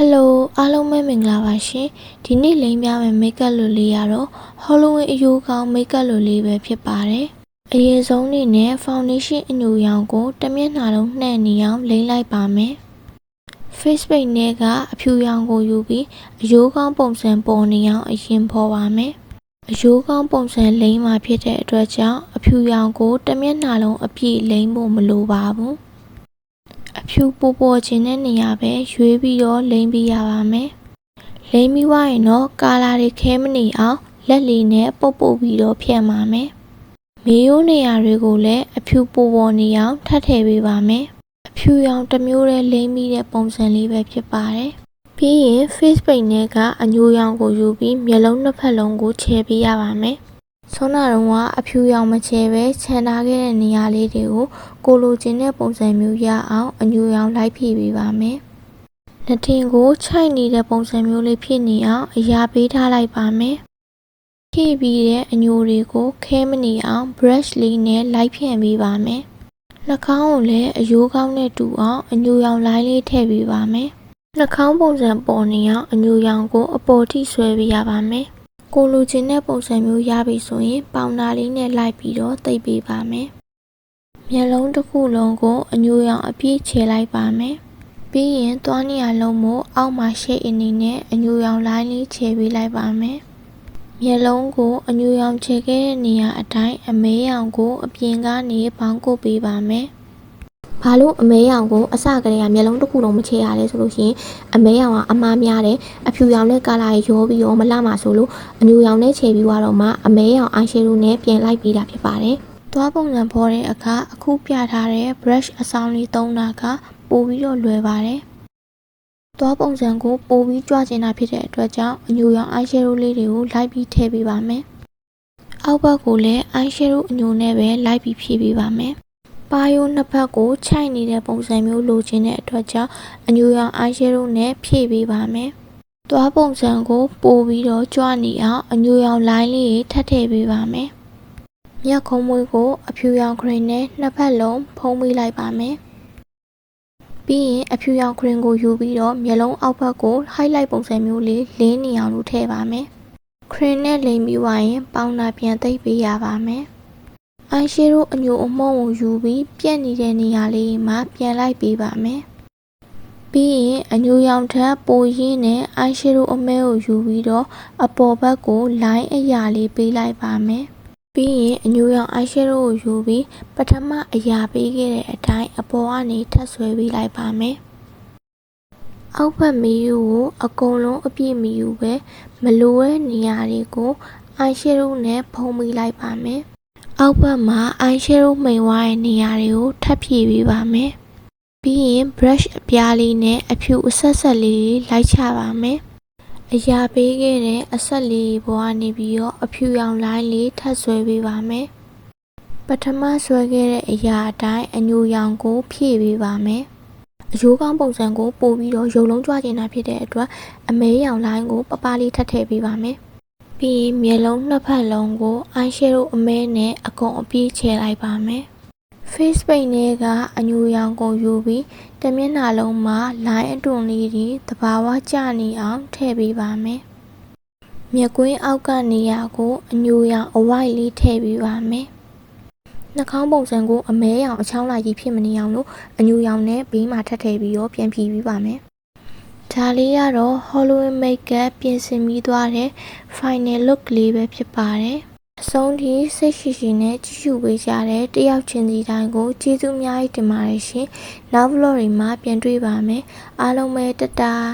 Hello အားလုံးပဲမင်္ဂလာပါရှင်ဒီနေ့လိမ်းပြမယ့် makeup look လေးကတော့ Halloween အရိုးကောင်း makeup look လေးပဲဖြစ်ပါတယ်အရင်ဆုံးအနေနဲ့ foundation အညိုရောင်ကိုတစ်မျက်နှာလုံးနှံ့နေအောင်လိမ်းလိုက်ပါမယ် face paint နဲ့ကအဖြူရောင်ကိုယူပြီးအရိုးကောင်းပုံစံပေါ်နေအောင်အရင်ဖော်ပါမယ်အရိုးကောင်းပုံစံလိမ်းမှာဖြစ်တဲ့အတွက်ကြောင့်အဖြူရောင်ကိုတစ်မျက်နှာလုံးအပြည့်လိမ်းဖို့မလိုပါဘူးအဖြူပိုပေါ်ခြင်းတဲ့နေရာပဲရွေးပြီးတော့လိမ်းပြီးရပါမယ်။လိမ်းပြီးွားရင်တော့ကာလာတွေခဲမနေအောင်လက်လေးနဲ့ပုတ်ပြီးတော့ဖြတ်ပါမယ်။မေးရိုးနေရာတွေကိုလည်းအဖြူပိုပေါ်နေအောင်ထပ်ထည့်ပေးပါမယ်။အဖြူရောင်တစ်မျိုးတည်းလိမ်းပြီးတဲ့ပုံစံလေးပဲဖြစ်ပါတယ်။ပြီးရင် face paint နဲ့ကအညိုရောင်ကိုယူပြီးမျက်လုံးနှစ်ဖက်လုံးကိုချဲပေးရပါမယ်။ဆွမ်းနာတော့ကအဖြူရောင်မချဲပဲခြံထားခဲ့တဲ့နေရာလေးတွေကိုကိုလိုချင်တဲ့ပုံစံမျိုးရအောင်အညိုရောင်လိုက်ဖြည့်ပေးပါမယ်။လက်ထင်ကိုခြိုက်နေတဲ့ပုံစံမျိုးလေးဖြစ်နေအောင်အရာပေးထားလိုက်ပါမယ်။ဖြည့်ပြီးတဲ့အညိုတွေကိုခဲမနေအောင် brush လေးနဲ့လိုက်ဖြန့်ပေးပါမယ်။နှာခေါင်းကိုလည်းအရိုးကောင်းနဲ့တူအောင်အညိုရောင်လိုင်းလေးထည့်ပေးပါမယ်။နှာခေါင်းပုံစံပေါ်နေအောင်အညိုရောင်ကိုအပေါ်ထိဆွဲပေးရပါမယ်။ကိုလိုချင်တဲ့ပုံစံမျိုးရပြီဆိုရင်ပေါင်နာလေးနဲ့လိုက်ပြီးတော့တိတ်ပေးပါမယ်။မျက်လုံးတစ်ခုလုံးကိုအညိုရောင်အပြည့်ချဲလိုက်ပါမယ်။ပြီးရင်သွားနေရလုံးမို့အောက်မှာ shade အနေနဲ့အညိုရောင်လိုင်းလေးချဲပေးလိုက်ပါမယ်။မျက်လုံးကိုအညိုရောင်ချဲခဲ့တဲ့နေရာအတိုင်းအမဲရောင်ကိုအပြင်ကနေပေါင်းကုတ်ပေးပါမယ်။ဘာလို့အမဲရောင်ကိုအစကတည်းကမျက်လုံးတစ်ခုလုံးမချဲရလဲဆိုလို့ရှိရင်အမဲရောင်ကအမားများတယ်အဖြူရောင်နဲ့ကာလာရောပြီးတော့မလှမှာဆိုလို့အညိုရောင်နဲ့ချဲပြီးတော့မှအမဲရောင် eyeshadow နဲ့ပြင်လိုက်ပေးတာဖြစ်ပါတယ်။သွားပုံစံဖော်တဲ့အခါအခုပြထားတဲ့ brush အဆောင်လေးသုံးတာကပိုပြီးတော့လွယ်ပါတယ်။သွားပုံစံကိုပိုပြီးကြွချင်တာဖြစ်တဲ့အတွက်ကြောင့်အညိုရောင် eyeshadow လေးတွေကိုလိုက်ပြီးထည့်ပေးပါမယ်။အောက်ဘက်ကိုလည်း eyeshadow အညိုနဲ့ပဲလိုက်ပြီးဖြည့်ပေးပါမယ်။ပါယိုနှစ်ဖက်ကိုခြိုက်နေတဲ့ပုံစံမျိုးလိုချင်တဲ့အတွက်ကြောင့်အညိုရောင် eyeshadow နဲ့ဖြည့်ပေးပါမယ်။သွားပုံစံကိုပိုပြီးတော့ကြွနေအောင်အညိုရောင်လိုင်းလေးထပ်ထည့်ပေးပါမယ်။မျက်ခုံးမွေးကိုအဖြူရောင်ခရင်နဲ့နှစ်ဖက်လုံးဖုံးပေးလိုက်ပါမယ်။ပြီးရင်အဖြူရောင်ခရင်ကိုယူပြီးတော့မျက်လုံးအောက်ဘက်ကို highlight ပုံစံမျိုးလေးလင်းနေအောင်လို့ထည့်ပါမယ်။ခရင်နဲ့လိမ်ပြီးွားရင်ပေါင်နာပြန်သိပ်ပေးရပါမယ်။ eyeshadow အညိုအမုံကိုယူပြီးပြက်နေတဲ့နေရာလေးမှာပြန်လိုက်ပေးပါမယ်။ပြီးရင်အညိုရောင်ထက်ပိုရင်းနဲ့ eyeshadow အမဲကိုယူပြီးတော့အပေါ်ဘက်ကို line အရာလေးပေးလိုက်ပါမယ်။ပြီးရင်အညိုရောင် eyeshadow ကိုယူပြီးပထမအရာပေးခဲ့တဲ့အတိုင်းအပေါ်ကနေထပ်ဆွဲပေးလိုက်ပါမယ်။အောက်ဘက်မီးယူကိုအကုန်လုံးအပြည့်မီးယူပဲမလိုတဲ့နေရာတွေကို eyeshadow နဲ့ဖုံးပေးလိုက်ပါမယ်။အောက်ဘက်မှာ eyeshadow မှိန်သွားတဲ့နေရာတွေကိုထပ်ဖြည့်ပေးပါမယ်။ပြီးရင် brush အပြားလေးနဲ့အဖြူအဆက်လေးလိုက်ချပါမယ်။အရာပေးခဲ့တဲ့အဆက်လေးပေါ်ကနေပြီးတော့အဖြူရောင်လိုင်းလေးထပ်ဆွဲပေးပါမယ်။ပထမဆွဲခဲ့တဲ့အရာအတိုင်းအညိုရောင်ကိုဖြည့်ပေးပါမယ်။အရိုးကောင်းပုံစံကိုပို့ပြီးတော့ရုပ်လုံးကြွချင်တာဖြစ်တဲ့အတွက်အမဲရောင်လိုင်းကိုပပလေးထပ်ထည့်ပေးပါမယ်။ပြီးမျက်လုံးနှစ်ဖက်လုံးကို eyeshadow အမဲနဲ့အကုန်အပြည့်ချဲလိုက်ပါမယ်။ face paint နဲ့ကအညိုရောင်ကိုယူပြီးတစ်မျက်နှာလုံးမှာ line အတွန်းလေးတွေသဘာဝကျနေအောင်ထည့်ပေးပါမယ်။မျက်ကွင်းအောက်ကနေရာကိုအညိုရောင်အဝိုက်လေးထည့်ပေးပါမယ်။နှာခေါင်းပုံစံကိုအမဲရောင်အချောင်းလိုက်ကြီးဖြစ်မနေအောင်လို့အညိုရောင်နဲ့ဘေးမှာထပ်ထည့်ပြီးတော့ပြန်ဖြည့်ပေးပါမယ်။ဒါလေးကတော့ Halloween makeup ပြင်ဆင်ပြီးသွားတဲ့ final look လေးပဲဖြစ်ပါတယ်။အဆုံးထိစိတ်ရှိရှိနဲ့ကြည့်ရှုပေးကြတဲ့တယောက်ချင်းစီတိုင်းကိုကျေးဇူးအများကြီးတင်ပါတယ်ရှင်။နောက် vlog တွေမှာပြန်တွေ့ပါမယ်။အားလုံးပဲတတား